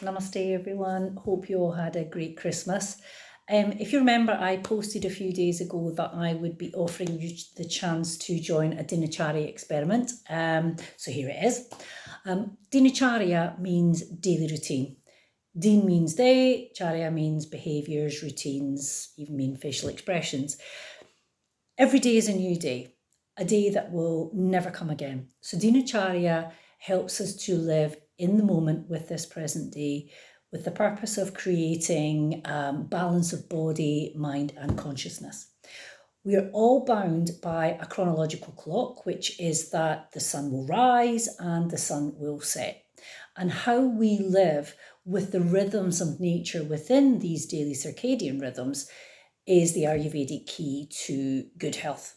Namaste, everyone. Hope you all had a great Christmas. If you remember, I posted a few days ago that I would be offering you the chance to join a Dincharya experiment. So here it is. Dincharya means daily routine. Din means day, Charya means behaviours, routines, even mean facial expressions. Every day is a new day, a day that will never come again. So Dincharya helps us to live in the moment with this present day, with the purpose of creating balance of body, mind and consciousness. We are all bound by a chronological clock, which is that the sun will rise and the sun will set. And how we live with the rhythms of nature within these daily circadian rhythms is the Ayurvedic key to good health.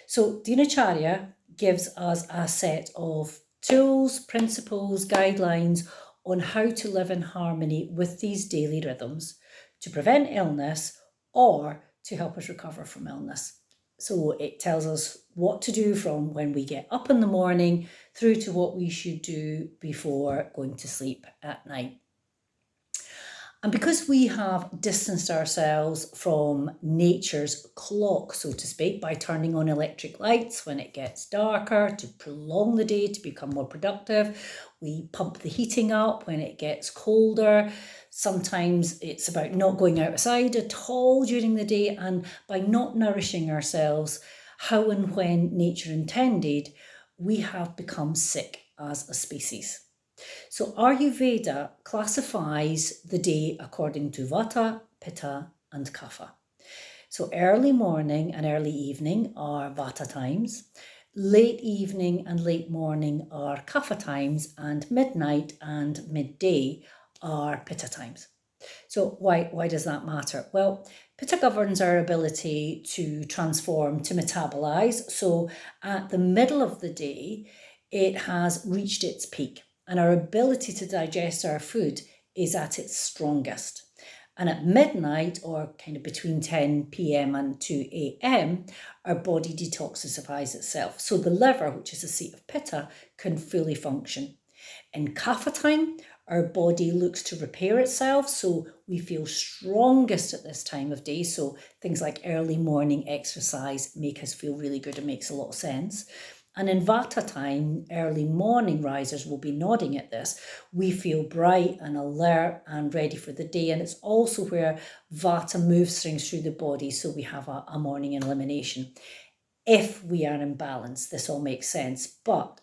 So Dincharya gives us a set of tools, principles, guidelines on how to live in harmony with these daily rhythms to prevent illness or to help us recover from illness. So it tells us what to do from when we get up in the morning through to what we should do before going to sleep at night. And because we have distanced ourselves from nature's clock, so to speak, by turning on electric lights when it gets darker to prolong the day, to become more productive, we pump the heating up when it gets colder. Sometimes it's about not going outside at all during the day, and by not nourishing ourselves how and when nature intended, we have become sick as a species. So Ayurveda classifies the day according to Vata, Pitta and Kapha. So early morning and early evening are Vata times, late evening and late morning are Kapha times, and midnight and midday are Pitta times. So why does that matter? Well, Pitta governs our ability to transform, to metabolize. So at the middle of the day, it has reached its peak, and our ability to digest our food is at its strongest. And at midnight, or kind of between 10 p.m. and 2 a.m., our body detoxifies itself. So the liver, which is the seat of Pitta, can fully function. In Kapha time, our body looks to repair itself, so we feel strongest at this time of day. So things like early morning exercise make us feel really good. It makes a lot of sense. And in Vata time, early morning risers will be nodding at this. We feel bright and alert and ready for the day. And it's also where Vata moves things through the body, so we have a morning elimination. If we are in balance, this all makes sense. But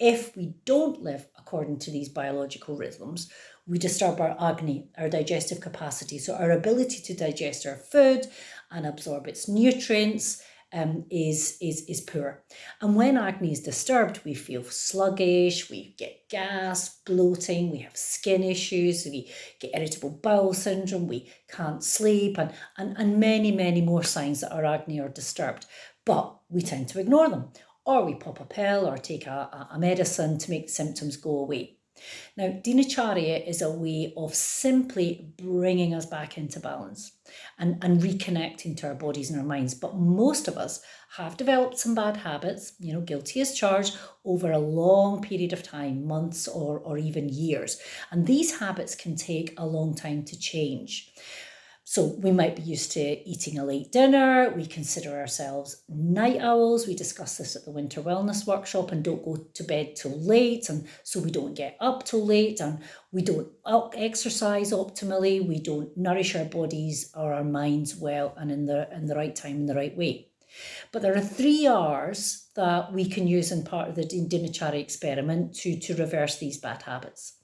if we don't live according to these biological rhythms, we disturb our Agni, our digestive capacity. So our ability to digest our food and absorb its nutrients is poor. And when Agni is disturbed, we feel sluggish, we get gas, bloating, we have skin issues, we get irritable bowel syndrome, we can't sleep, and many more signs that our Agni are disturbed. But we tend to ignore them, or we pop a pill or take a medicine to make the symptoms go away. Now, Dincharya is a way of simply bringing us back into balance and reconnecting to our bodies and our minds. But most of us have developed some bad habits, guilty as charged, over a long period of time, months or even years. And these habits can take a long time to change. So we might be used to eating a late dinner. We consider ourselves night owls. We discussed this at the Winter Wellness Workshop, and don't go to bed till late. And so we don't get up till late, and we don't exercise optimally. We don't nourish our bodies or our minds well and in the right time, in the right way. But there are 3 R's that we can use in part of the Dincharya experiment to reverse these bad habits.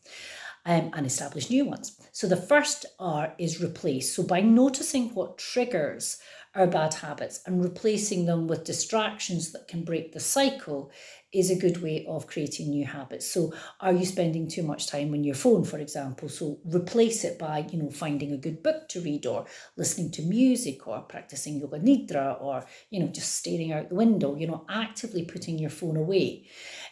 And establish new ones. So the first R is replace. So by noticing what triggers our bad habits and replacing them with distractions that can break the cycle is a good way of creating new habits. So are you spending too much time on your phone, for example? So replace it by, finding a good book to read, or listening to music, or practicing yoga nidra, or, just staring out the window, actively putting your phone away.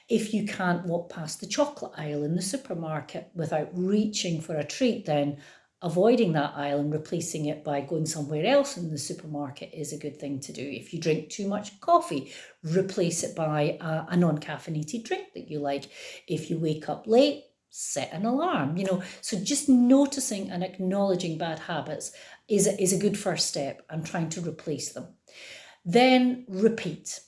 If you can't walk past the chocolate aisle in the supermarket without reaching for a treat, then avoiding that aisle and replacing it by going somewhere else in the supermarket is a good thing to do. If you drink too much coffee, replace it by a non-caffeinated drink that you like. If you wake up late, set an alarm, So just noticing and acknowledging bad habits is a good first step and trying to replace them. Then repeat.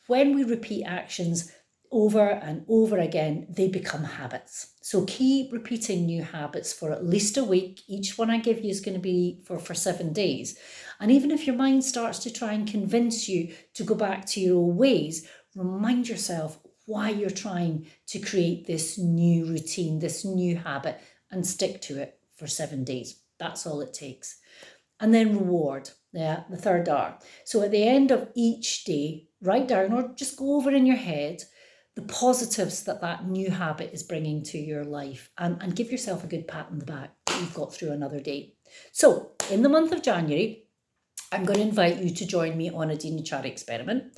When we repeat actions over and over again, they become habits. So keep repeating new habits for at least a week. Each one I give you is going to be for 7 days. And even if your mind starts to try and convince you to go back to your old ways, remind yourself why you're trying to create this new routine, this new habit, and stick to it for 7 days. That's all it takes. And then reward, the third R. So at the end of each day, write down or just go over in your head the positives that new habit is bringing to your life, and give yourself a good pat on the back that you've got through another day. So in the month of January, I'm going to invite you to join me on a Dincharya experiment.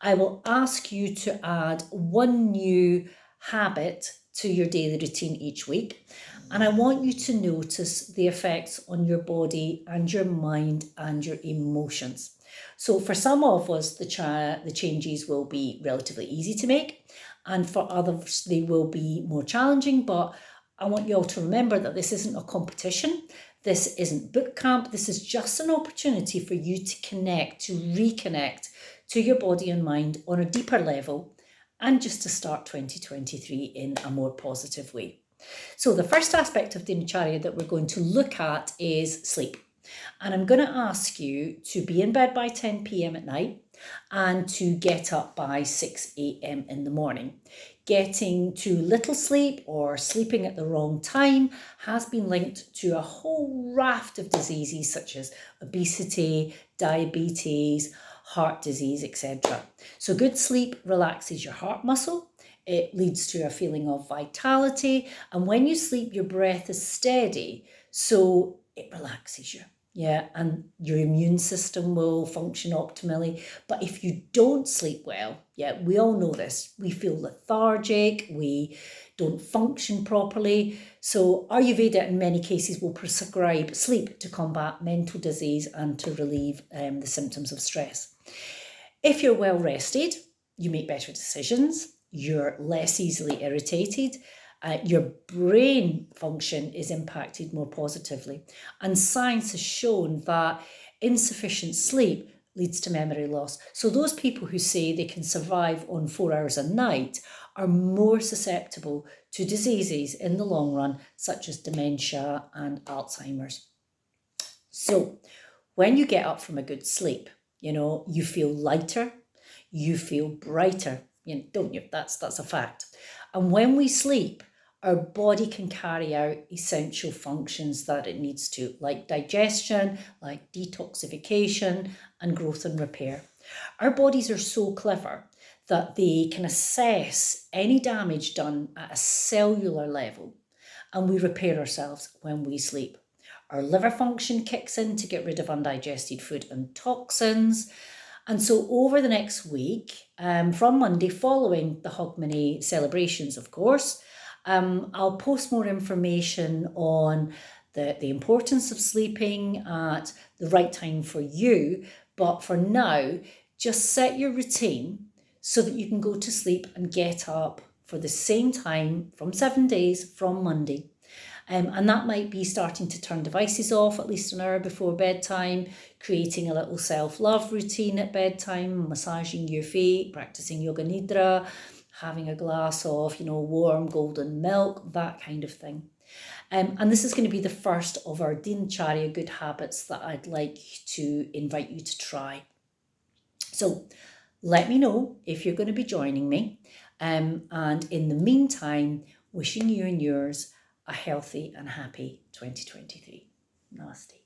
I will ask you to add one new habit to your daily routine each week. And I want you to notice the effects on your body and your mind and your emotions. So for some of us, the changes will be relatively easy to make. And for others, they will be more challenging. But I want you all to remember that this isn't a competition. This isn't boot camp. This is just an opportunity for you to connect, to reconnect to your body and mind on a deeper level, and just to start 2023 in a more positive way. So the first aspect of Dincharya that we're going to look at is sleep. And I'm going to ask you to be in bed by 10 p.m. at night and to get up by 6 a.m. in the morning. Getting too little sleep or sleeping at the wrong time has been linked to a whole raft of diseases such as obesity, diabetes, heart disease, etc. So good sleep relaxes your heart muscle. It leads to a feeling of vitality. And when you sleep, your breath is steady, so it relaxes you. Yeah, and your immune system will function optimally. But if you don't sleep well, we all know this. We feel lethargic, we don't function properly. So Ayurveda in many cases will prescribe sleep to combat mental disease and to relieve the symptoms of stress. If you're well rested, you make better decisions, you're less easily irritated, your brain function is impacted more positively. And science has shown that insufficient sleep leads to memory loss. So those people who say they can survive on 4 hours a night are more susceptible to diseases in the long run, such as dementia and Alzheimer's. So when you get up from a good sleep, you feel lighter, you feel brighter, don't you? That's a fact. And when we sleep, our body can carry out essential functions that it needs to, like digestion, like detoxification, and growth and repair. Our bodies are so clever that they can assess any damage done at a cellular level, and we repair ourselves when we sleep. Our liver function kicks in to get rid of undigested food and toxins. And so over the next week, from Monday, following the Hogmanay celebrations, of course, I'll post more information on the importance of sleeping at the right time for you. But for now, just set your routine so that you can go to sleep and get up for the same time from 7 days from Monday. And that might be starting to turn devices off at least an hour before bedtime, creating a little self-love routine at bedtime, massaging your feet, practicing yoga nidra, having a glass of, warm golden milk, that kind of thing. And this is going to be the first of our Dincharya good habits that I'd like to invite you to try. So let me know if you're going to be joining me. And in the meantime, wishing you and yours a healthy and happy 2023. Namaste.